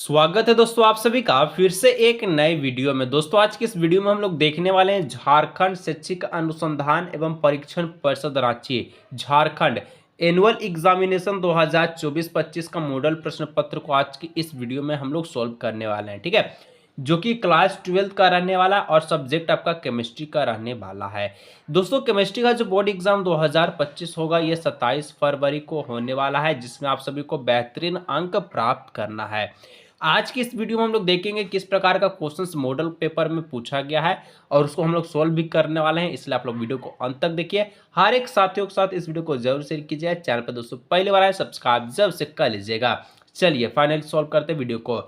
स्वागत है दोस्तों आप सभी का फिर से एक नए वीडियो में। दोस्तों आज की इस वीडियो में हम लोग देखने वाले हैं झारखंड शैक्षिक अनुसंधान एवं परीक्षण परिषद रांची झारखंड एनुअल एग्जामिनेशन 2024-25 का मॉडल प्रश्न पत्र को आज की इस वीडियो में हम लोग सॉल्व करने वाले हैं। ठीक है, जो कि क्लास 12 का रहने वाला और सब्जेक्ट आपका केमिस्ट्री का रहने वाला है। दोस्तों केमिस्ट्री का जो बोर्ड एग्जाम 2025 होगा ये 27 फरवरी को होने वाला है, जिसमें आप सभी को बेहतरीन अंक प्राप्त करना है। आज की इस वीडियो में हम लोग देखेंगे किस प्रकार का क्वेश्चंस मॉडल पेपर में पूछा गया है और उसको हम लोग सॉल्व भी करने वाले हैं, इसलिए आप लोग वीडियो को अंत तक देखिए। हर एक साथियों के साथ इस वीडियो को जरूर शेयर कीजिए। चैनल पर दोस्तों पहली बार आए सब्सक्राइब जब से कर लीजिएगा। चलिए फाइनली सॉल्व करते हैं वीडियो को।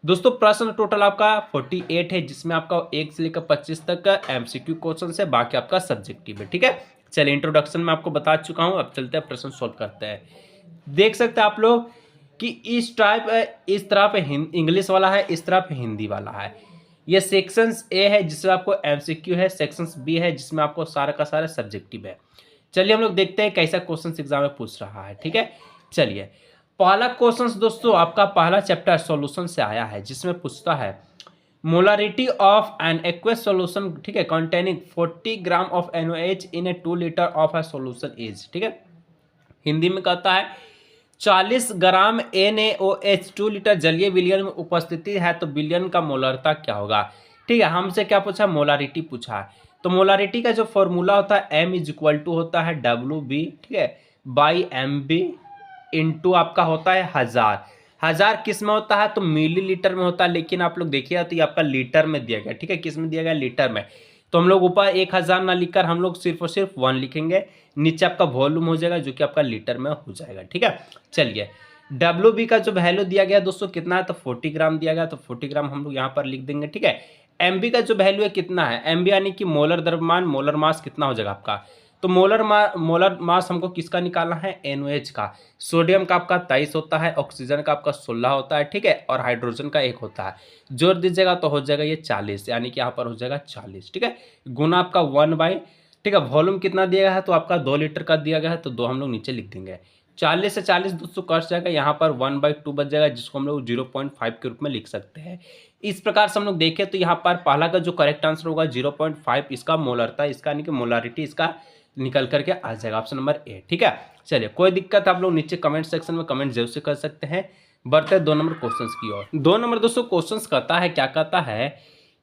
दोस्तों प्रश्न टोटल आपका 48 है, जिसमें आपका 1 से लेकर 25 तक का एमसीक्यू क्वेश्चन है, बाकी आपका सब्जेक्टिव है। ठीक है, चलिए इंट्रोडक्शन में आपको बता चुका हूं, अब चलते हैं प्रश्न सॉल्व करते हैं। देख सकते हैं आप लोग कि इस तरफ इंग्लिश वाला है, इस तरफ हिंदी वाला है। ये सेक्शंस ए है जिसमें आपको एमसीक्यू है, सेक्शंस बी है जिसमें आपको सारा का सारा सब्जेक्टिव है। चलिए हम लोग देखते हैं कैसा क्वेश्चन एग्जाम में पूछ रहा है। ठीक है, चलिए पहला क्वेश्चन दोस्तों आपका पहला चैप्टर सॉल्यूशन से आया है, जिसमें पूछता है molarity of an aqueous solution, ठीक है, containing 40 gram of NaOH in A 2 litre of a solution is. ठीक है, हिंदी में कहता है 40 ग्राम NaOH 2 लीटर जलीय विलयन में उपस्थिति है तो विलयन का मोलरता क्या होगा। ठीक है, हमसे क्या पूछा, मोलारिटी पूछा है। तो मोलारिटी का जो फॉर्मूला होता है M इज इक्वल टू होता है WB, ठीक है, बाई MB इंटू आपका होता है 1000 किस में होता है तो मिलीलीटर में होता है, लेकिन आप लोग देखिएगा तो ये आपका लीटर में दिया गया। ठीक है, किस में दिया गया, लीटर में। तो हम लोग ऊपर 1000 ना लिखकर हम लोग सिर्फ और सिर्फ 1 लिखेंगे, नीचे आपका वॉल्यूम हो जाएगा जो कि आपका लीटर में हो जाएगा। ठीक है, चलिए WB का जो वैल्यू दिया गया दोस्तों कितना है तो 40 ग्राम दिया गया, तो 40 ग्राम हम लोग यहाँ पर लिख देंगे। ठीक है, MB का जो वैल्यू है कितना है, MB यानी कि मोलर द्रव्यमान, मोलर मास कितना हो जाएगा आपका, तो मोलर मास हमको किसका निकालना है, NaOH का। सोडियम का आपका 23 होता है, ऑक्सीजन का आपका 16 होता है, ठीक है, और हाइड्रोजन का 1 होता है। जोड़ दीजिएगा तो हो जाएगा ये 40, यानी कि यहाँ पर हो जाएगा 40। ठीक है, गुना आपका 1/, ठीक है, वॉल्यूम कितना दिया गया है तो आपका 2 लीटर का दिया गया है, तो 2 हम लोग नीचे लिख देंगे। 40 से 40 दोस्तों कट जाएगा, यहाँ पर 1/2 बच जाएगा, जिसको हम लोग 0.5 के रूप में लिख सकते हैं। इस प्रकार से हम लोग देखें तो यहाँ पर पहला का जो करेक्ट आंसर होगा 0.5, इसका मोलरता, इसका यानी कि मोलारिटी इसका निकल करके आ जाएगा, ऑप्शन नंबर ए। ठीक है, चलिए कोई दिक्कत आप लोग नीचे कमेंट सेक्शन में कमेंट जरूर से कर सकते हैं। बढ़ते हैं 2 नंबर क्वेश्चन की ओर। 2 नंबर दोस्तों क्वेश्चन कहता है, क्या कहता है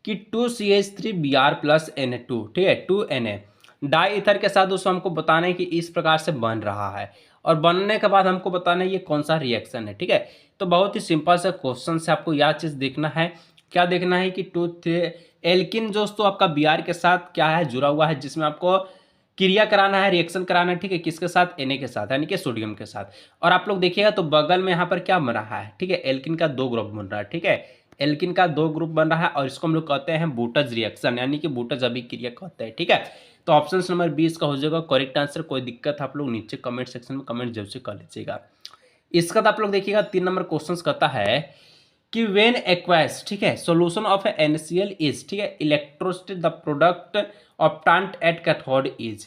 कि 2CH3Br प्लस Na2, ठीक है, 2Na डाई ईथर के साथ दोस्तों हमको बताना है कि इस प्रकार से बन रहा है, और बनने के बाद हमको बताना है ये कौन सा रिएक्शन है। ठीक है, तो बहुत ही सिंपल सा क्वेश्चन से आपको यह चीज देखना है, क्या देखना है कि एल्किन दोस्तों आपका Br के साथ क्या है जुड़ा हुआ है, जिसमें आपको क्रिया कराना है, रिएक्शन कराना है। ठीक है, किसके साथ, Na के साथ, यानी कि सोडियम के साथ। और आप लोग देखिएगा तो बगल में यहाँ पर क्या बन रहा है, ठीक है, एल्किन का 2 ग्रुप बन रहा है। ठीक है, एल्किन का 2 ग्रुप बन रहा है और इसको हम लोग कहते हैं बूटज रिएक्शन, यानी कि बूटज अभिक्रिया कहते हैं। ठीक है, तो ऑप्शन नंबर 20 का हो जाएगा करेक्ट आंसर। कोई दिक्कत आप लोग नीचे कमेंट सेक्शन में कमेंट जरूर से कर लीजिएगा। इसका तो आप लोग देखिएगा 3 नंबर क्वेश्चन कहता है कि व्हेन एक्वायर्स, ठीक है, सॉल्यूशन ऑफ NaCl इज, ठीक है, इलेक्ट्रोस्टेट the product obtained at cathode is.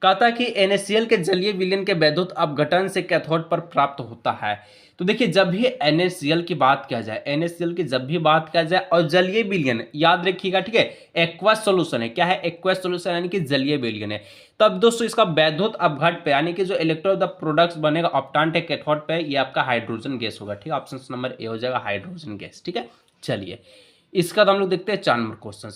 कहता है कि NaCl के जलीय विलयन के वैद्युत अपघटन से कैथोड पर प्राप्त होता है। तो देखिए जब भी NaCl की बात किया जाए, NaCl की जब भी बात किया जाए और जलीय विलयन याद रखिएगा, ठीक है, एक्वस सॉल्यूशन है। क्या है, एक्वस सॉल्यूशन यानी कि जलीय विलयन है। तब दोस्तों इसका वैद्युत अपघट पे यानी कि जो इलेक्ट्रो द प्रोडक्ट्स बनेगा ऑप्टेन्ड एट कैथोड पे, ये आपका हाइड्रोजन गैस होगा। ठीक है, ऑप्शन नंबर ए हो जाएगा हाइड्रोजन गैस। ठीक है, चलिए इसका तो हम लोग देखते हैं 4 नंबर क्वेश्चन।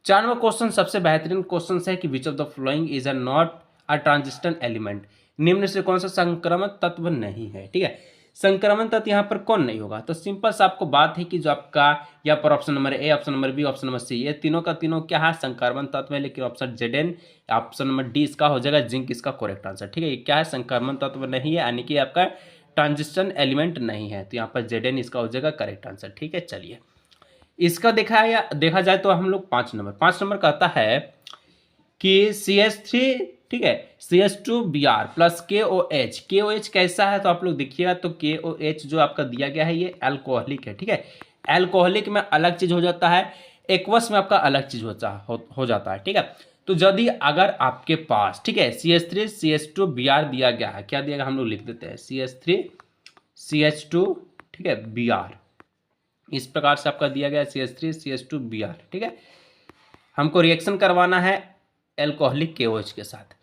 4 नंबर क्वेश्चन सबसे बेहतरीन क्वेश्चन है कि विच of the following is not a transition element, निम्न से कौन सा संक्रमण तत्व नहीं है। ठीक है, संक्रमण तत्व यहाँ पर कौन नहीं होगा, तो सिंपल सा आपको बात है कि जो आपका यहाँ पर option number A, option number B, option number C, ये तीनों का तीनों क्या है, संक्रमण तत्व है। लेकिन option Zn, option number D इसका हो जाएगा जिंक, इसका करेक्ट आंसर। ठीक है, ये क्या है, संक्रमण तत्व नहीं है, यानी कि आपका ट्रांजिशन एलिमेंट नहीं है, तो यहाँ पर Zn इसका हो जाएगा करेक्ट आंसर। ठीक है, चलिए इसका देखा जाए तो हम लोग 5 नंबर कहता है कि CH3, ठीक है, CH2Br प्लस KOH। KOH कैसा है तो आप लोग देखिएगा तो KOH जो आपका दिया गया है ये अल्कोहलिक है। ठीक है, अल्कोहलिक में अलग चीज हो जाता है, एक्वस में आपका अलग चीज हो जाता है। ठीक है, तो यदि अगर आपके पास, ठीक है, CH3 CH2Br दिया गया है, क्या दिया गया हम लोग लिख देते हैं CH3 CH2, ठीक है, Br, इस प्रकार से आपका दिया गया CH3 CH2Br, ठीक है। हमको रिएक्शन करवाना है एल्कोहलिक KOH के साथ,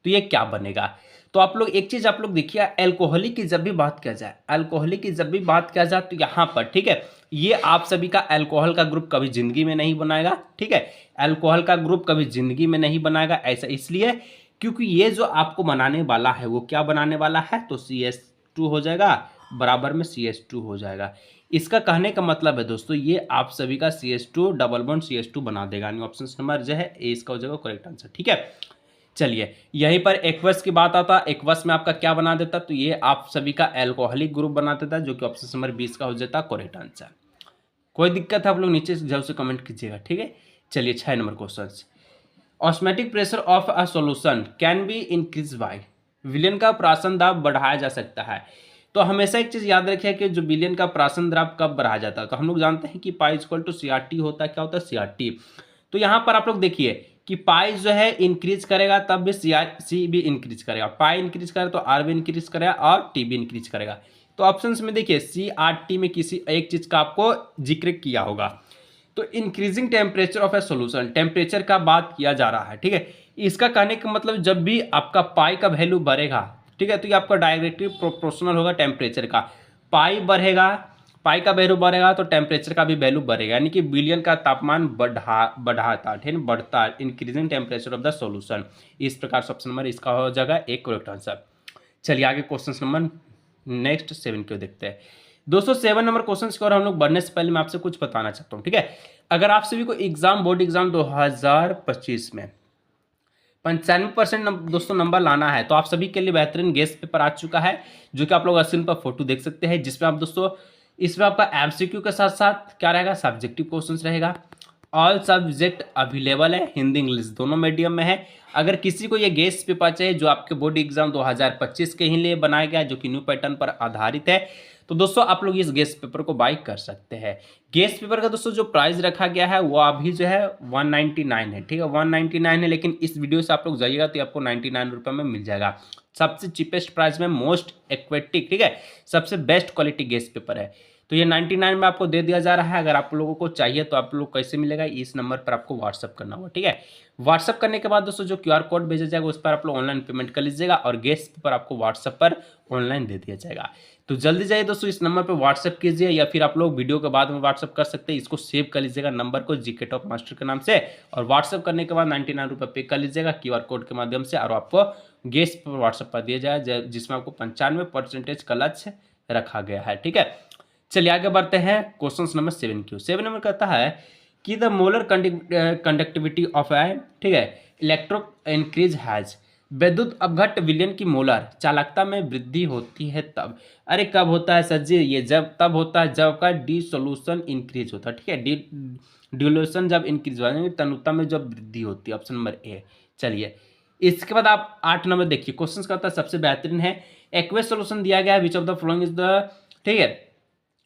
तो ये क्या बनेगा। तो आप लोग एक चीज आप लोग देखिए, एल्कोहलिक की जब भी बात किया जाए, एल्कोहलिक की जब भी बात किया जाए तो यहाँ पर, ठीक है, ये आप सभी का अल्कोहल का ग्रुप कभी जिंदगी में नहीं बनाएगा, ठीक है। अल्कोहल का ग्रुप कभी जिंदगी में नहीं बनाएगा, ऐसा इसलिए क्योंकि ये जो आपको बनाने वाला है वो क्या बनाने वाला है, तो CH2 हो जाएगा बराबर में CH2 हो जाएगा। इसका कहने का मतलब है दोस्तों, ये आप सभी का CH2 डबल बॉन्ड CH2 बना देगा, यानी ऑप्शन नंबर जो है ए इसका हो जाएगा करेक्ट आंसर, ठीक है। चलिए यहीं पर एक्वस की बात आता, एक्वस में आपका क्या बना देता, तो ये आप सभी का एल्कोहलिक ग्रुप बना देता, जो कि ऑप्शन नंबर 20 का हो जाता करेक्ट आंसर। कोई दिक्कत है आप लोग नीचे जरूर से कमेंट कीजिएगा, ठीक है। चलिए 6 number question, osmotic pressure of a solution can be increase by, विलयन का प्राशन दाब बढ़ाया जा सकता है। तो हमेशा एक चीज याद रखिए कि जो विलयन का प्राशन दाब कब बढ़ाया जाता है, तो हम लोग जानते हैं कि पाई इक्वल टू CRT होता है, क्या होता है CRT। तो यहाँ पर आप लोग देखिए कि पाई जो है इंक्रीज करेगा तब भी सी भी इंक्रीज करेगा, पाई इंक्रीज करेगा तो आर भी इंक्रीज करेगा और टी भी इंक्रीज करेगा। तो ऑप्शंस में देखिए CRT में किसी एक चीज का आपको जिक्र किया होगा, तो increasing temperature of a solution, temperature का बात किया जा रहा है, ठीक है। इसका कहने का मतलब जब भी आपका पाई का वैल्यू बढ़ेगा, ठीक है, तो ये आपका डायरेक्टली प्रोपोर्शनल होगा टेम्परेचर का, पाई बढ़ेगा, पाई का वैल्यू बढ़ेगा तो टेम्परेचर का भी वैल्यू बढ़ेगा, यानी कि विलयन का तापमान बढ़ाता, ठीक है, बढ़ता, increasing temperature of the solution. इस प्रकार से ऑप्शन नंबर इसका हो जाएगा एक करेक्ट आंसर। चलिए आगे क्वेश्चन नंबर नेक्स्ट 7 को देखते हैं दोस्तों। 7 नंबर क्वेश्चन की ओर हम लोग बढ़ने से पहले मैं आपसे कुछ बताना चाहता हूँ, ठीक है। अगर आप सभी को एग्जाम बोर्ड एग्जाम 2025 में 95% दोस्तों नंबर लाना है, तो आप सभी के लिए बेहतरीन गेस्ट पेपर आ चुका है, जो कि आप लोग स्क्रीन पर फोटो देख सकते हैं, जिसमें आप दोस्तों इसमें आपका MCQ के साथ साथ क्या रहेगा, सब्जेक्टिव क्वेश्चंस रहेगा। ऑल सब्जेक्ट अवेलेबल है, हिंदी इंग्लिश दोनों मीडियम में है। अगर किसी को ये गेस्ट पेपर चाहिए जो आपके बोर्ड एग्जाम 2025 के ही लिए बनाया गया है, जो कि न्यू पैटर्न पर आधारित है, तो दोस्तों आप लोग इस गेस्ट पेपर को बाई कर सकते हैं। गेस्ट पेपर का दोस्तों जो प्राइस रखा गया है वो अभी जो है 199 है, ठीक है, 199 है, लेकिन इस वीडियो से आप लोग जाइएगा तो आपको 99 रुपये में मिल जाएगा, सबसे चीपेस्ट प्राइस में, मोस्ट एक्वेटिक, ठीक है, सबसे बेस्ट क्वालिटी गेस्ट पेपर है। तो ये 99 में आपको दे दिया जा रहा है। अगर आप लोगों को चाहिए तो आप लोग कैसे मिलेगा, इस नंबर पर आपको व्हाट्सअप करना होगा, ठीक है। व्हाट्सअप करने के बाद दोस्तों जो QR कोड भेजा जाएगा उस पर आप लोग ऑनलाइन पेमेंट कर लीजिएगा और गेस्ट पेपर आपको व्हाट्सअप पर ऑनलाइन दे दिया जाएगा। तो जल्दी जाइए दोस्तों, इस नंबर पर व्हाट्सअप कीजिए, या फिर आप लोग वीडियो के बाद में व्हाट्सअप कर सकते हैं। इसको सेव कर लीजिएगा नंबर को GK टॉप मास्टर के नाम से, और व्हाट्सअप करने के बाद 99 रुपये पे कर लीजिएगा QR कोड के माध्यम से, और आपको गेस्ट पेपर व्हाट्सअप पर दिया जाए, जिसमें आपको 95% का लक्ष्य रखा गया है, ठीक है। चलिए आगे बढ़ते हैं क्वेश्चन नंबर 7 नंबर कहता है कि द मोलर कंडक्टिविटी ऑफ ए, ठीक है, इलेक्ट्रो इंक्रीज हैज, विद्युत अपघट्ट विलयन की मोलर चालकता में वृद्धि होती है तब। अरे कब होता है सर जी, ये जब तब होता है जब का डिसोल्यूशन इंक्रीज होता है, ठीक है, डिसोल्यूशन जब इंक्रीज होता है, तनुता में जब वृद्धि होती है, ऑप्शन नंबर ए। चलिए इसके बाद आप 8 नंबर देखिए, क्वेश्चन कहता है सबसे बेहतरीन है, एक्वेस सोल्यूशन दिया गया है, विच of the following is the, ठीक है,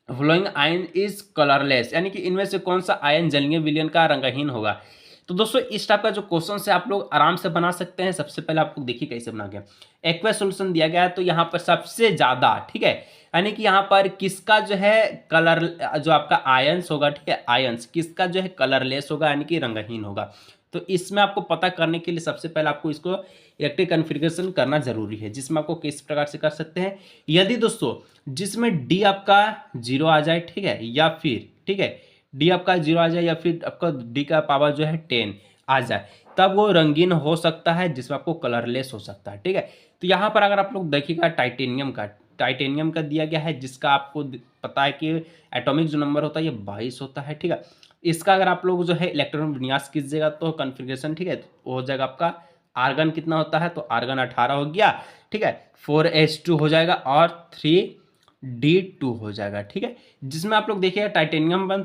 फ्लोइंग आयन इज कलरलेस, यानी कि इनमें से कौन सा आयन जलीय विलयन का रंगहीन होगा। तो दोस्तों इस टाइप का जो क्वेश्चन है आप लोग आराम से बना सकते हैं। सबसे पहले आप लोग देखिए कैसे बना गया, एक्वेस सॉल्यूशन दिया गया है, तो यहाँ पर सबसे ज्यादा, ठीक है, यानी कि यहाँ पर किसका जो है कलर, जो आपका आयंस होगा, ठीक है, आयंस किसका जो है कलरलेस होगा, यानी कि रंगहीन होगा। तो इसमें आपको पता करने के लिए सबसे पहले आपको इसको इलेक्ट्रिक कन्फिग्रेशन करना जरूरी है, जिसमें आपको किस प्रकार से कर सकते हैं। यदि दोस्तों जिसमें डी आपका 0 आ जाए, ठीक है, या फिर, ठीक है, डी आपका 0 आ जाए, या फिर आपका डी का पावर जो है 10 आ जाए, तब वो रंगीन हो सकता है, जिसमें आपको कलरलेस हो सकता है, ठीक है। तो यहाँ पर अगर आप लोग देखिएगा टाइटेनियम का दिया गया है, जिसका आपको पता है कि एटॉमिक जो नंबर होता है ये 22 होता है, ठीक है। इसका अगर आप लोग जो है इलेक्ट्रॉन विन्यास कीजिएगा तो कन्फिग्रेशन, ठीक है, तो हो जाएगा आपका आर्गन कितना होता है, तो आर्गन 18 हो गया, ठीक है, 4s2 हो जाएगा और 3d2 हो जाएगा, ठीक है। जिसमें आप लोग देखिएगा टाइटेनियम पर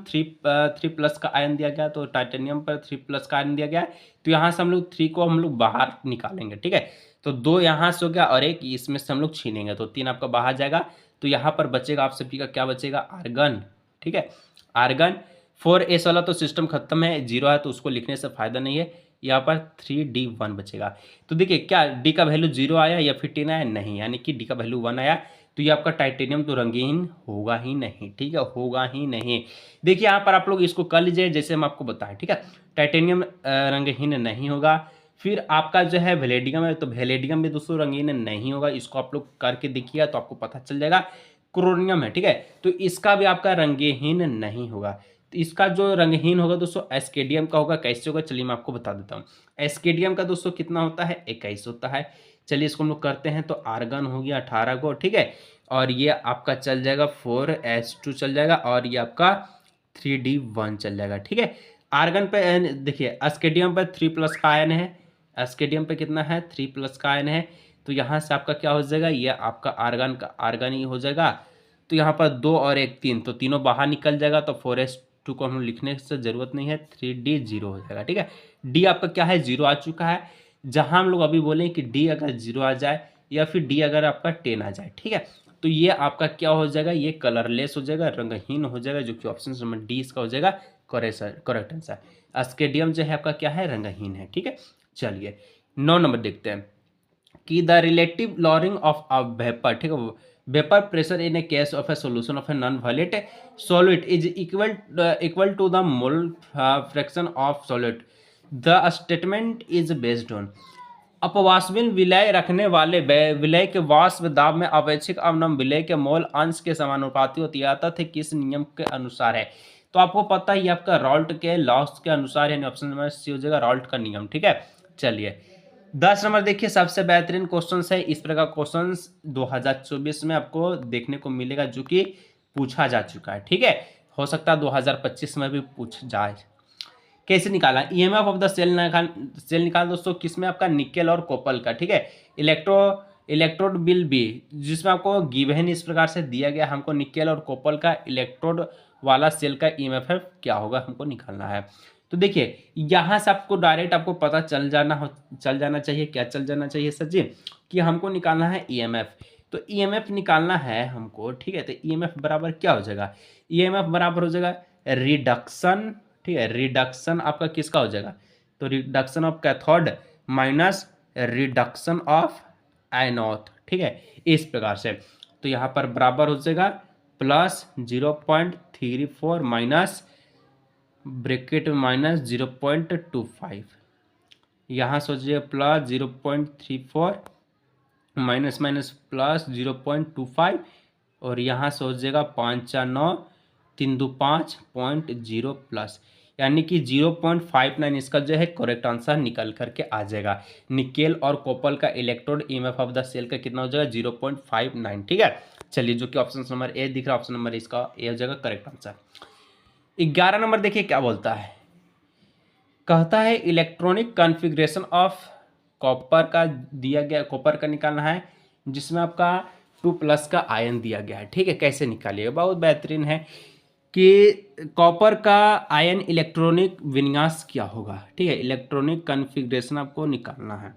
3 प्लस का आयन दिया गया, तो टाइटेनियम पर 3 प्लस का आयन दिया गया, तो यहाँ से हम लोग 3 को हम लोग बाहर निकालेंगे, ठीक है। तो 2 यहाँ से हो गया और 1 इसमें से हम लोग छीनेंगे, तो 3 आपका बाहर जाएगा, तो यहाँ पर बचेगा आप सभी का क्या बचेगा, आर्गन, ठीक है, आर्गन। 4s वाला तो सिस्टम खत्म है, 0 है तो उसको लिखने से फायदा नहीं है, यहाँ पर 3d1 बचेगा। तो देखिए क्या डी का वैल्यू 0 आया या फिर 10 आया, नहीं, यानी कि डी का वैल्यू 1 आया। तो ये आपका टाइटेनियम तो रंगीन होगा ही नहीं, ठीक है, होगा ही नहीं। देखिए यहाँ पर आप लोग इसको कर लीजिए जैसे हम आपको बताएं, ठीक है। टाइटेनियम रंगहीन नहीं होगा। फिर आपका जो है वेलेडियम है, तो वेलेडियम भी दोस्तों रंगीन नहीं होगा, इसको आप लोग करके देखिएगा तो आपको पता चल जाएगा। क्रोनियम है, ठीक है, तो इसका भी आपका रंगहीन नहीं होगा। तो इसका जो रंगहीन होगा दोस्तों एस्केडियम का होगा। कैसे होगा चलिए मैं आपको बता देता हूँ। एस्केडियम का दोस्तों कितना होता है, 21 होता है। चलिए इसको हम लोग करते हैं, तो आर्गन हो गया 18 को, ठीक है, और ये आपका चल जाएगा 4s2 चल जाएगा, और ये आपका 3d1 चल जाएगा, ठीक है। आर्गन पे देखिए एस्केडियम पे 3+ का आयन है, एस्केडियम पे कितना है 3+ का आयन है, तो यहाँ से आपका क्या हो जाएगा, ये आपका आर्गन का आर्गन ही हो जाएगा। तो यहाँ पर 2 और 1 3, तो तीनों बाहर निकल जाएगा, तो 4s2 को हम लिखने से जरूरत नहीं है, 3d0 हो जाएगा, ठीक है। डी आपका क्या है 0 आ चुका है। जहां हम लोग अभी बोले कि डी अगर 0 आ जाए या फिर डी अगर आपका 10 आ जाए, ठीक है, तो ये आपका क्या हो जाएगा, ये कलरलेस हो जाएगा, रंगहीन हो जाएगा, जो कि ऑप्शन नंबर डी इसका हो जाएगा करेक्ट आंसर। एस्केडियम जो है आपका क्या है, रंगहीन है, ठीक है। चलिए 9 नंबर देखते हैं कि the relative lowering of a vapour, ठीक है, vapour pressure in a case of a solution of a non volatile solid is equal to the mole fraction of solid. The statement is based on. अपवाष्पीन विलय रखने वाले विलय के वाष्प दाब में अपेक्षित अवनम विलय के मोल अंश के समानुपाती होती है, तथ्य किस नियम के अनुसार है। तो आपको पता ही आपका रॉल्ट के लॉस के अनुसार, यानी ऑप्शन नंबर सी हो जाएगा रॉल्ट का नियम, ठीक है। चलिए 10 नंबर देखिए, सबसे बेहतरीन क्वेश्चन है। इस प्रकार क्वेश्चन 2024 में आपको देखने को मिलेगा, जो कि पूछा जा चुका है, ठीक है। हो सकता है 2025 में भी पूछ जाए। कैसे निकाला, ईएमएफ ऑफ द सेल निकाल दोस्तों, किसमें आपका निकेल और कोपल का, ठीक है। इलेक्ट्रोड बिल बी, जिसमें आपको गिवन इस प्रकार से दिया गया, हमको निकेल और कोपल का इलेक्ट्रोड वाला सेल का ईएमएफ क्या होगा हमको निकालना है। तो देखिए यहाँ से आपको डायरेक्ट आपको पता चल जाना चाहिए, क्या चल जाना चाहिए सर जी, कि हमको निकालना है ईएमएफ। तो ईएमएफ निकालना है हमको, ठीक है, तो ईएमएफ बराबर क्या हो जाएगा, ईएमएफ बराबर हो जाएगा रिडक्शन, ठीक है, रिडक्शन आपका किसका हो जाएगा, तो reduction of cathode minus reduction of anode, ठीक है, इस प्रकार से। तो यहाँ पर बराबर हो जाएगा प्लस 0.34 माइनस ब्रैकेट माइनस 0.25, यहाँ सोचिए प्लस 0.34 माइनस माइनस प्लस 0.25, और यहाँ से हो जाएगा 5 4 9 3 2 5.0 प्लस, यानी कि 0.59 इसका जो है करेक्ट आंसर निकल करके आ जाएगा। निकेल और कोपल का electrode EMF of the cell का कितना हो जाएगा 0.59, ठीक है। चलिए जो कि ऑप्शन नंबर ए दिख रहा है, ऑप्शन नंबर इसका ए हो जाएगा करेक्ट आंसर। 11 नंबर देखिए क्या बोलता है, कहता है इलेक्ट्रॉनिक कॉन्फ़िगरेशन ऑफ कॉपर का दिया गया, कॉपर का निकालना है, जिसमें आपका 2+ का आयन दिया गया है, ठीक है। कैसे निकालिएगा, बहुत बेहतरीन है कि कॉपर का आयन इलेक्ट्रॉनिक विन्यास क्या होगा, ठीक है, इलेक्ट्रॉनिक कॉन्फ़िगरेशन आपको निकालना है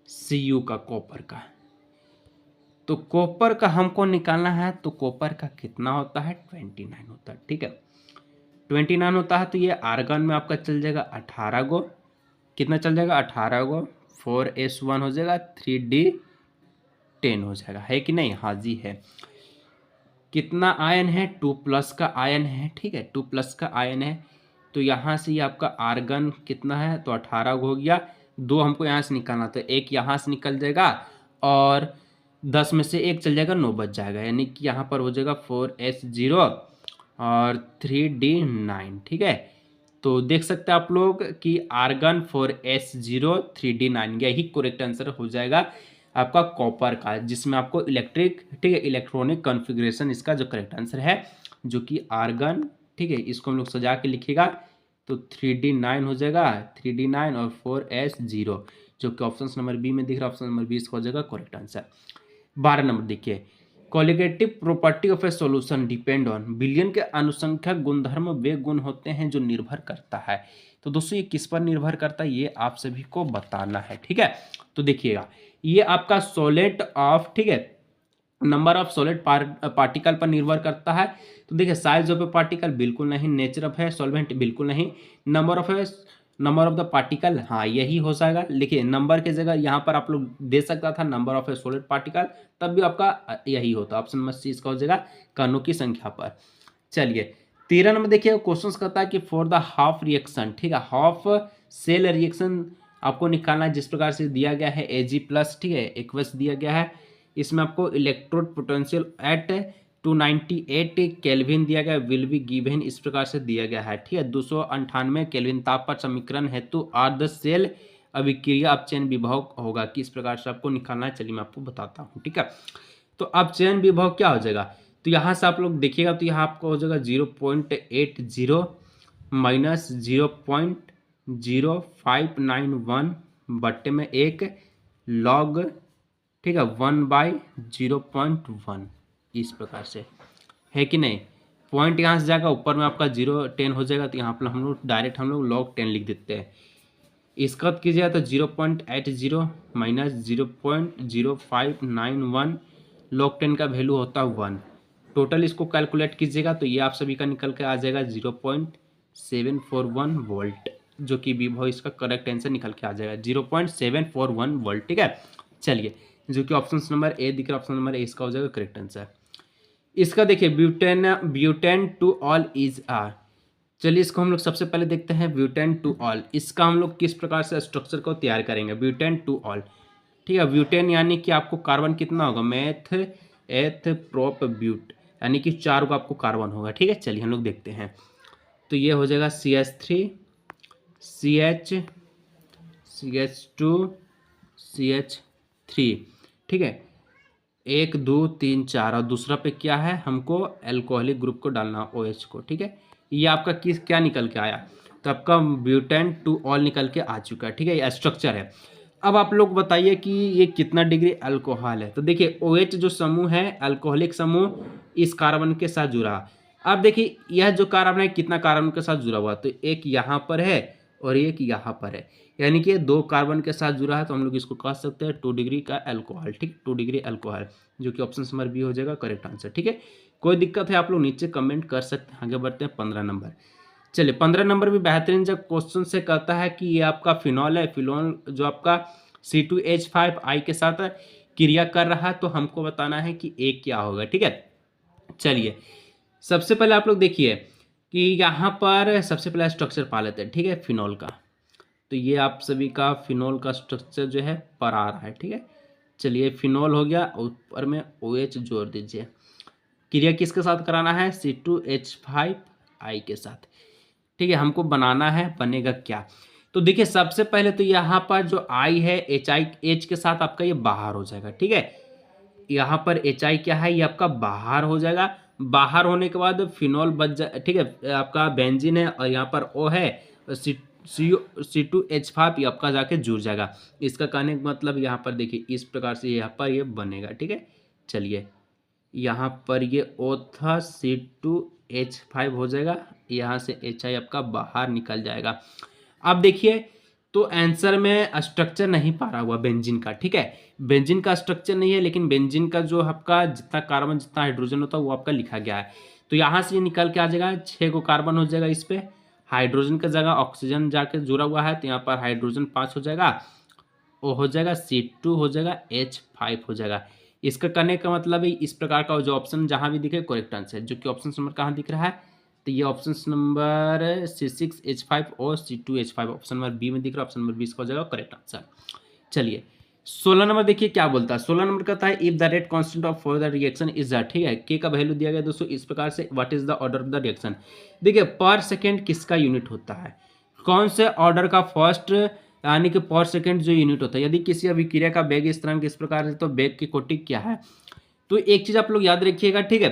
Cu का, कॉपर का। तो कॉपर का हमको निकालना है, तो कॉपर का कितना होता है 29 होता है, ठीक है, 29 होता है। तो ये आर्गन में आपका चल जाएगा 18 गो, कितना चल जाएगा 18 गो, 4s1 हो जाएगा, 3d10 हो जाएगा, है कि नहीं, हाँ जी है। कितना आयन है 2+ का आयन है, ठीक है, 2+ का आयन है। तो यहाँ से ये आपका आर्गन कितना है, तो 18 हो गया, 2 हमको यहाँ से निकालना, तो 1 यहाँ से निकल जाएगा, और 10 में से 1 चल जाएगा, 9 बच जाएगा, यानी कि यहाँ पर हो जाएगा 4s0 और 3d9, ठीक है। तो देख सकते हैं आप लोग कि आर्गन 4s0 3d9, यही करेक्ट आंसर हो जाएगा आपका कॉपर का, जिसमें आपको इलेक्ट्रिक, ठीक है, इलेक्ट्रॉनिक कॉन्फ़िगरेशन इसका जो करेक्ट आंसर है, जो कि आर्गन, ठीक है, इसको हम लोग सजा के लिखेगा, तो 3d9 हो जाएगा, 3d9 और 4s0, जो कि ऑप्शन नंबर बी में दिख रहा है, ऑप्शन नंबर बी इसका हो जाएगा करेक्ट आंसर। 12 नंबर देखिए, colligative property of A solution depend on, विलयन के अनुसंख्यक गुणधर्म वे गुण होते हैं जो निर्भर करता है। तो दोस्तों ये किस पर निर्भर करता है, ये आप सभी को बताना है, ठीक है। तो देखिएगा ये आपका सॉलिड ऑफ, ठीक है, नंबर ऑफ सॉलिड पार्टिकल पर निर्भर करता है। तो देखिए साइज ऑफ ए पार्टिकल बिल्कुल नहीं, नेचर ऑफ है सॉल्वेंट बिल्कुल नहीं, number of number of the particle, हाँ यही हो जाएगा। देखिए नंबर की जगह यहाँ पर आप लोग दे सकता था number of A solid particle, तब भी आपका यही होता। ऑप्शन नंबर सी इसका हो जाएगा कणों की संख्या पर। चलिए 13 नंबर देखिए क्वेश्चन कहता है कि फॉर द हाफ रिएक्शन, ठीक है, हाफ सेल रिएक्शन आपको निकालना है जिस प्रकार से दिया गया है Ag+, ठीक है, एक्वस दिया गया है। इसमें आपको इलेक्ट्रोड पोटेंशियल एट 298 केल्विन दिया गया, विल बी गिवन इस प्रकार से दिया गया है, ठीक है। 298 केल्विन ताप पर समीकरण हेतु अर्ध सेल अभिक्रिया अपचयन विभव होगा, किस प्रकार से आपको निकालना है चलिए मैं आपको बताता हूँ, ठीक है। तो अपचयन विभव क्या हो जाएगा, तो यहाँ से आप लोग देखिएगा तो यहाँ आपको हो जाएगा 0.80 माइनस 0.0591 बट्टे में एक लॉग, ठीक है, 1/0.1 इस प्रकार से, है कि नहीं। पॉइंट यहाँ से जाएगा ऊपर में आपका 0.10 हो जाएगा, तो यहाँ पर हम लोग डायरेक्ट हम लोग log 10 लिख देते हैं। इसका कीजिएगा तो 0.80 माइनस 0.0591 log 10 का वैल्यू होता है 1। टोटल इसको कैलकुलेट कीजिएगा तो ये आप सभी का निकल के आ जाएगा 0.741 वोल्ट, जो कि विभव इसका करेक्ट आंसर निकल के आ जाएगा 0.741 वोल्ट, ठीक है। चलिए जो कि ऑप्शन नंबर ए दिख रहा है, ऑप्शन नंबर ए इसका हो जाएगा करेक्ट आंसर। इसका देखिए butane two ol is R, चलिए इसको हम लोग सबसे पहले देखते हैं ब्यूटेन टू ऑल। इसका हम लोग किस प्रकार से स्ट्रक्चर को तैयार करेंगे, ब्यूटेन टू ऑल, ठीक है। ब्यूटेन यानी कि आपको कार्बन कितना होगा, मैथ एथ प्रोप ब्यूट, यानी कि 4 को आपको कार्बन होगा, ठीक है। चलिए हम लोग देखते हैं, तो ये हो जाएगा CH3 CH CH2 CH3, ठीक है, 1 2 3 4, और दूसरा पे क्या है, हमको एल्कोहलिक ग्रुप को डालना OH को, ठीक है। ये आपका किस क्या निकल के आया, तो आपका ब्यूटेन टू ऑल निकल के आ चुका है, ठीक है, ये स्ट्रक्चर है। अब आप लोग बताइए कि ये कितना डिग्री अल्कोहल है, तो देखिए OH जो समूह है अल्कोहलिक समूह इस कार्बन के साथ जुड़ा। अब देखिए यह जो कार्बन है कितना कार्बन के साथ जुड़ा हुआ, तो एक यहाँ पर है और एक यहाँ पर है, यानी कि 2 कार्बन के साथ जुड़ा है, तो हम लोग इसको कह सकते हैं 2 डिग्री का अल्कोहल, ठीक, 2 डिग्री अल्कोहल, जो कि ऑप्शन नंबर बी हो जाएगा करेक्ट आंसर, ठीक है। कोई दिक्कत है आप लोग नीचे कमेंट कर सकते हैं। आगे बढ़ते हैं 15 नंबर। चलिए 15 नंबर भी बेहतरीन जब क्वेश्चन से कहता है कि ये आपका फिनॉल है, फिनॉल जो आपका C2H5 के साथ क्रिया कर रहा है, तो हमको बताना है कि ए क्या होगा, ठीक है। चलिए सबसे पहले आप लोग देखिए कि यहाँ पर सबसे पहले स्ट्रक्चर पा लेते हैं, ठीक है, फिनॉल का। तो ये आप सभी का फिनॉल का स्ट्रक्चर जो है पर आ रहा है, ठीक है। चलिए फिनॉल हो गया, ऊपर में OH जोड़ दीजिए। क्रिया किसके साथ कराना है, C2H5 के साथ, ठीक है। हमको बनाना है, बनेगा क्या, तो देखिए सबसे पहले तो यहाँ पर जो I है H के साथ आपका ये बाहर हो जाएगा, ठीक है। यहाँ पर HI क्या है, ये आपका बाहर हो जाएगा। बाहर होने के बाद फिनॉल बच जाए, ठीक है, आपका बेंजीन है और यहाँ पर O है, C2H5 ये आपका जाके जुड़ जाएगा। इसका कहने का मतलब यहाँ पर देखिए इस प्रकार से यहाँ पर ये बनेगा, ठीक है। चलिए यहाँ पर ये O था, C2H5 हो जाएगा, यहाँ से HI आपका बाहर निकल जाएगा। अब देखिए तो आंसर में स्ट्रक्चर नहीं पा रहा हुआ बेंजीन का, ठीक है, बेंजीन का स्ट्रक्चर नहीं है, लेकिन बेंजीन का जो आपका जितना कार्बन जितना हाइड्रोजन होता है वो आपका लिखा गया है। तो यहाँ से ये निकल के आ जाएगा 6 को कार्बन हो जाएगा, इस पे हाइड्रोजन का जगह ऑक्सीजन जाके जुड़ा हुआ है, तो यहाँ पर हाइड्रोजन 5 हो जाएगा, ओ हो जाएगा, C2 हो जाएगा, H5 हो जाएगा। इसका करने का मतलब है इस प्रकार का जो ऑप्शन जहाँ भी दिखे करेक्ट आंसर, जो कि ऑप्शन नंबर कहाँ दिख रहा है, तो ये ऑप्शन नंबर C6H5 और C2H5 ऑप्शन नंबर बी में दिख रहा है, ऑप्शन नंबर बी इसका हो जाएगा करेक्ट आंसर। चलिए 16 नंबर देखिए क्या बोलता है, 16 नंबर कहता है if the rate constant of for the reaction is that, ठीक है, के का वैल्यू दिया गया दोस्तों इस प्रकार से, what is the order of the reaction. देखिए पर सेकेंड किसका यूनिट होता है, कौन से ऑर्डर का फर्स्ट, यानी कि पर सेकेंड जो यूनिट होता है, यदि किसी अभिक्रिया का वेग इस तरह किस प्रकार से, तो वेग की कोटि क्या है। तो एक चीज आप लोग याद रखिएगा, ठीक है,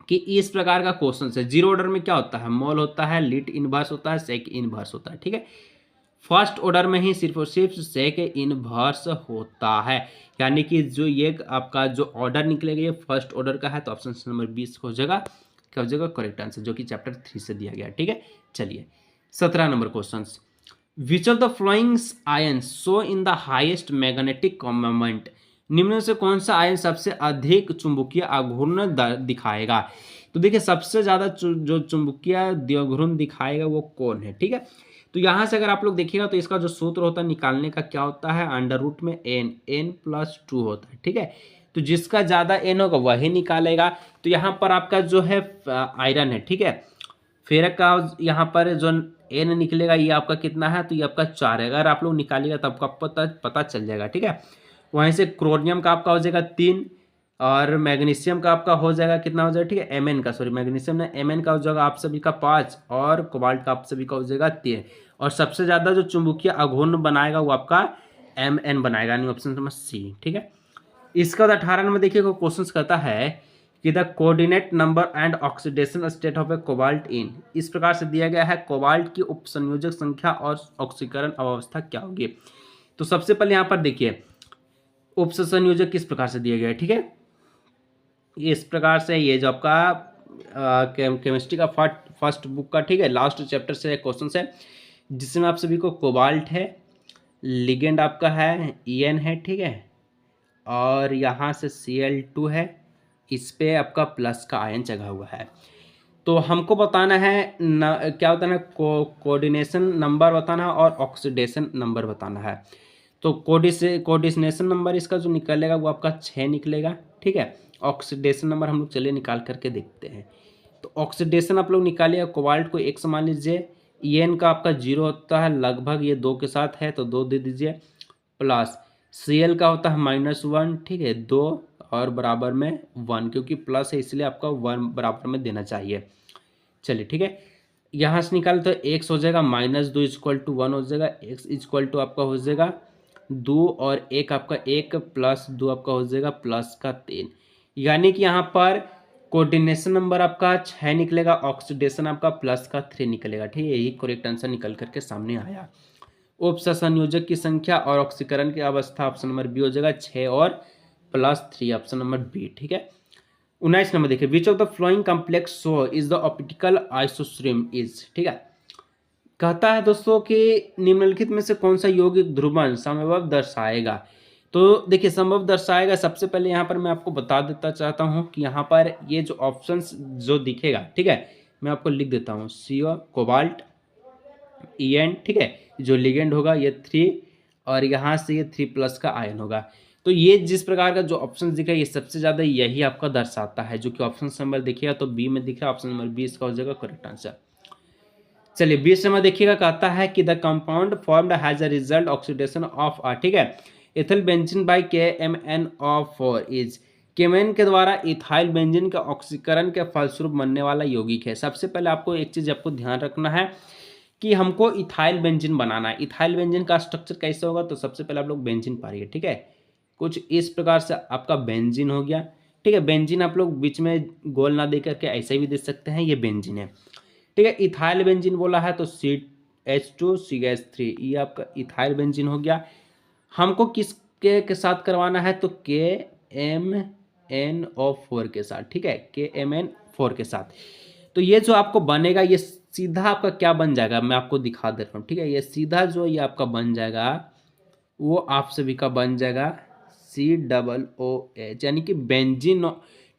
कि इस प्रकार का क्वेश्चन है, जीरो ऑर्डर में क्या होता है, मोल होता है, लीट इनवर्स होता है, सेक इनवर्स होता है, ठीक है। फर्स्ट ऑर्डर में ही सिर्फ और सिर्फ सेक इनवर्स होता है, यानी कि जो ये आपका जो ऑर्डर निकलेगा ये फर्स्ट ऑर्डर का है, तो ऑप्शन नंबर 20 हो जाएगा, क्या हो जाएगा करेक्ट आंसर, जो कि चैप्टर 3 से दिया गया, ठीक है। चलिए 17 number question, which of the flowing ion show in the highest magnetic moment, निम्न से कौन सा आयन सबसे अधिक चुंबकीय आघूर्ण दिखाएगा। तो देखिए सबसे ज्यादा जो चुंबकीय द्विघूर्ण दिखाएगा वो कौन है, ठीक है। तो यहाँ से अगर आप लोग देखिएगा तो इसका जो सूत्र होता है निकालने का क्या होता है, अंडर रूट में n+2 होता है, ठीक है। तो जिसका ज़्यादा n होगा वही निकालेगा। तो यहाँ पर आपका जो है आयरन है, ठीक है, फेरक का यहाँ पर जो n निकलेगा ये आपका कितना है, तो ये आपका 4 है। अगर आप लोग निकालिएगा तो आपको पता चल जाएगा, ठीक है। वहीं से क्रोनियम का आपका हो जाएगा 3 और मैग्नीशियम का आपका हो जाएगा कितना हो जाएगा, ठीक है, Mn का, सॉरी मैग्नीशियम ने Mn का हो जाएगा आप सभी का 5 और कोबाल्ट का आप सभी का हो जाएगा 3। और सबसे ज़्यादा जो चुंबकीय आघूर्ण बनाएगा वो आपका Mn बनाएगा, यानी ऑप्शन नंबर सी, ठीक है। इसका 18 नंबर देखिए क्वेश्चन करता है कि the coordinate number and oxidation state of a cobalt in, इस प्रकार से दिया गया है कोबाल्ट की उपसंयोजक संख्या और ऑक्सीकरण अवस्था क्या होगी। तो सबसे पहले यहाँ पर देखिए उपसंयोजक किस प्रकार से दिया गया है, ठीक है, इस प्रकार से ये जो आपका केमिस्ट्री का फर्स्ट बुक का, ठीक है, लास्ट चैप्टर से क्वेश्चन है जिसमें आप सभी को कोबाल्ट है, लिगेंड आपका है En है, ठीक है, और यहाँ से Cl2 है, इस पे आपका प्लस का आयन जगा हुआ है। तो हमको बताना है क्या बताना है, कोऑर्डिनेशन नंबर बताना है और ऑक्सीडेशन नंबर बताना है। तो कोऑर्डिनेशन नंबर इसका जो निकलेगा वो आपका 6 निकलेगा, ठीक है। ऑक्सीडेशन नंबर हम लोग चलिए निकाल करके देखते हैं। तो ऑक्सीडेशन आप लोग निकालिए, कोबाल्ट को 1 मान लीजिए, En का आपका 0 होता है, लगभग ये 2 के साथ है तो 2 दे दीजिए, प्लस Cl का होता है -1, ठीक है, 2 और बराबर में 1, क्योंकि प्लस है इसलिए आपका 1 बराबर में देना चाहिए। चलिए ठीक है, यहाँ से निकाल तो x हो जाएगा -2 = 1 हो जाएगा, x = आपका हो जाएगा 2 और 1 आपका 1 प्लस 2 आपका हो जाएगा प्लस का 3, यानी कि यहाँ पर कोऑर्डिनेशन नंबर आपका 6 निकलेगा, ऑक्सीडेशन आपका प्लस का 3 निकलेगा, ठीक है। यही करेक्ट आंसर निकल करके सामने आया। उपसंयोजक की संख्या और ऑक्सीकरण की अवस्था ऑप्शन नंबर बी हो जाएगा 6 और +3, ऑप्शन नंबर बी, ठीक है। 19 नंबर देखिए, which of the following complexes is the optical isomer is, ठीक है। कहता है दोस्तों कि निम्नलिखित में से कौन सा यौगिक ध्रुवण समभव दर्शाएगा। तो देखिए संभव दर्शाएगा, सबसे पहले यहाँ पर मैं आपको बता देता चाहता हूँ कि यहाँ पर ये जो ऑप्शंस जो दिखेगा, ठीक है, मैं आपको लिख देता हूँ, CO कोबाल्ट, En, ठीक है, जो लिगेंड होगा ये 3 और यहाँ से ये 3+ का आयन होगा। तो ये जिस प्रकार का जो ऑप्शन दिख रहा है ये सबसे ज़्यादा यही आपका दर्शाता है, जो कि ऑप्शन नंबर देखिएगा तो बी में दिख रहा है, ऑप्शन नंबर बी इसका हो जाएगा करेक्ट आंसर। चलिए 20 नंबर देखिएगा, कहता है कि the compound formed has a result oxidation of ठीक है, ethyl benzene by KMnO4 is, केमेन के द्वारा इथाइल बेंजीन का ऑक्सीकरण के फलस्वरूप बनने वाला यौगिक है। सबसे पहले आपको एक चीज़ आपको ध्यान रखना है कि हमको इथाइल बेंजीन बनाना है। इथाइल बेंजीन का स्ट्रक्चर कैसे होगा, तो सबसे पहले आप लोग बेंजीन पाइए, ठीक है, कुछ इस प्रकार से आपका बेंजीन हो गया, ठीक है। बेंजीन आप लोग बीच में गोल ना दे करके ऐसे भी दे सकते हैं, ये बेंजीन है, ठीक है। इथाइल बेंजीन बोला है तो CH2CH3 ये आपका इथाइल बेंजीन हो गया। हमको किसके के साथ करवाना है, तो KMnO4 के साथ, ठीक है, KMnO4 के साथ। तो ये जो आपको बनेगा ये सीधा आपका क्या बन जाएगा, मैं आपको दिखा दे रहा हूँ, ठीक है। ये सीधा जो ये आपका बन जाएगा वो आप सभी का बन जाएगा COOH, यानी कि बेंजीन,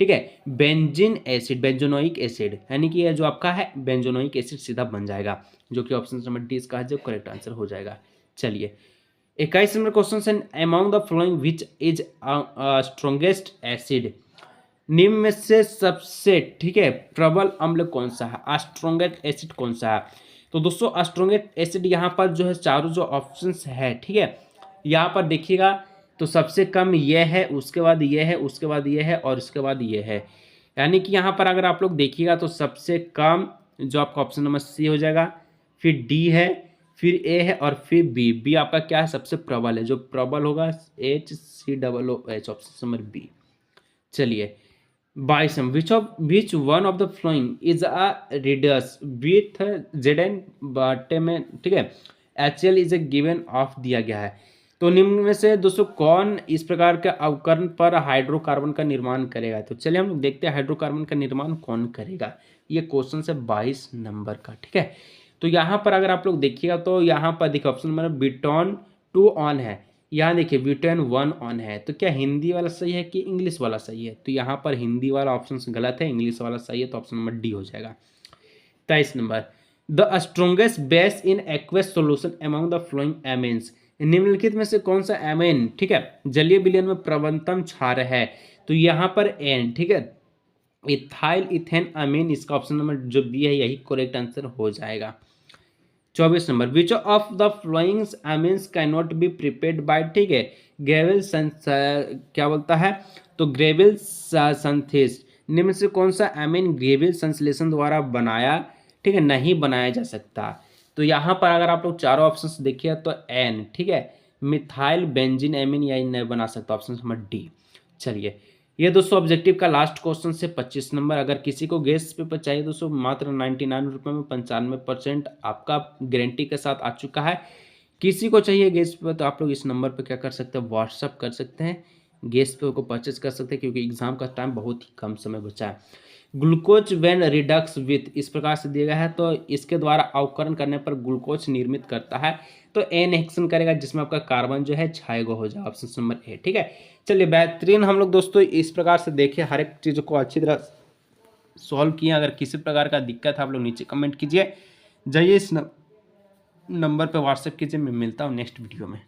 ठीक है, बेंजीन एसिड, बेंजोनोइक एसिड, यानी कि ये जो आपका है बेंजोनोइक एसिड सीधा बन जाएगा, जो कि ऑप्शन नंबर डी इसका है जो करेक्ट आंसर हो जाएगा। चलिए 21 नंबर क्वेश्चन है, among the following which is strongest acid, निम्न में से सबसे, ठीक है, प्रबल अम्ल कौन सा है, स्ट्रॉन्गेस्ट एसिड कौन सा है। तो दोस्तों स्ट्रॉन्गेस्ट एसिड यहाँ पर जो है चारों जो ऑप्शंस है, ठीक है, यहाँ पर देखिएगा तो सबसे कम ये है, उसके बाद ये है, उसके बाद ये है और उसके बाद ये है, यानी कि यहाँ पर अगर आप लोग देखिएगा तो सबसे कम जो आपका ऑप्शन नंबर सी हो जाएगा, फिर डी है, फिर ए है और फिर बी। बी आपका क्या है, सबसे प्रबल है, जो प्रबल होगा HCOOH, ऑप्शन नंबर बी। चलिए 22 which one of the following is a radius with Zn बाटे में, ठीक है, HCl is a given off दिया गया है। तो निम्न में से दोस्तों कौन इस प्रकार के अवकरण पर हाइड्रोकार्बन का निर्माण करेगा। तो चलिए हम लोग देखते हैं हाइड्रोकार्बन का निर्माण कौन करेगा। ये क्वेश्चन है 22 नंबर का, ठीक है। तो यहाँ पर अगर आप लोग देखिएगा तो यहाँ पर देखिए ऑप्शन नंबर ब्यूटेन 2 ऑन है, यहाँ देखिए ब्यूटेन 1 ऑन है। तो क्या हिंदी वाला सही है कि इंग्लिश वाला सही है, तो यहाँ पर हिंदी वाला ऑप्शन गलत है, इंग्लिश वाला सही है, तो ऑप्शन नंबर डी हो जाएगा। 23 number, the strongest base in aqueous solution among the flowing एमिन्स, निम्नलिखित में से कौन सा एमिन, ठीक है, जलीय विलयन में प्रबलतम क्षार है? तो यहाँ पर एन, ठीक है, इथाइल इथेन अमीन, इसका ऑप्शन नंबर जो बी है यही करेक्ट आंसर हो जाएगा। 24 number, which of the flowing amines can not be prepared by, ठीक है, ग्रेविल क्या बोलता है, तो ग्रेविल संथेस, निम्न से कौन सा एमीन ग्रेविल संश्लेषण द्वारा बनाया, ठीक है, नहीं बनाया जा सकता? तो यहाँ पर अगर आप लोग चारों ऑप्शन देखिए तो एन, ठीक है, मिथाइल बेंजीन एमीन यही नहीं बना सकता, ऑप्शन नंबर डी। चलिए, ये दोस्तों ऑब्जेक्टिव का लास्ट क्वेश्चन से 25 नंबर। अगर किसी को गैस पेपर चाहिए दोस्तों मात्र 99 रुपये में 95% आपका गारंटी के साथ आ चुका है। किसी को चाहिए गैस पेपर तो आप लोग इस नंबर पर क्या कर सकते हैं, व्हाट्सअप कर सकते हैं, गैस पेपर को परचेज कर सकते हैं, क्योंकि एग्जाम का टाइम बहुत ही कम समय बचा है। ग्लूकोज वेन रिडक्स विथ इस प्रकार से दिया गया है, तो इसके द्वारा अवकरण करने पर ग्लूकोज निर्मित करता है, तो एन एक्शन करेगा जिसमें आपका कार्बन जो है 6 गो हो जाए, ऑप्शन नंबर ए, ठीक है। चलिए बेहतरीन हम लोग दोस्तों इस प्रकार से देखिए, हर एक चीज़ को अच्छी तरह सॉल्व किए। अगर किसी प्रकार का दिक्कत है आप लोग नीचे कमेंट कीजिए, जाइए इस नंबर पर व्हाट्सएप कीजिए। मैं मिलता हूँ नेक्स्ट वीडियो में।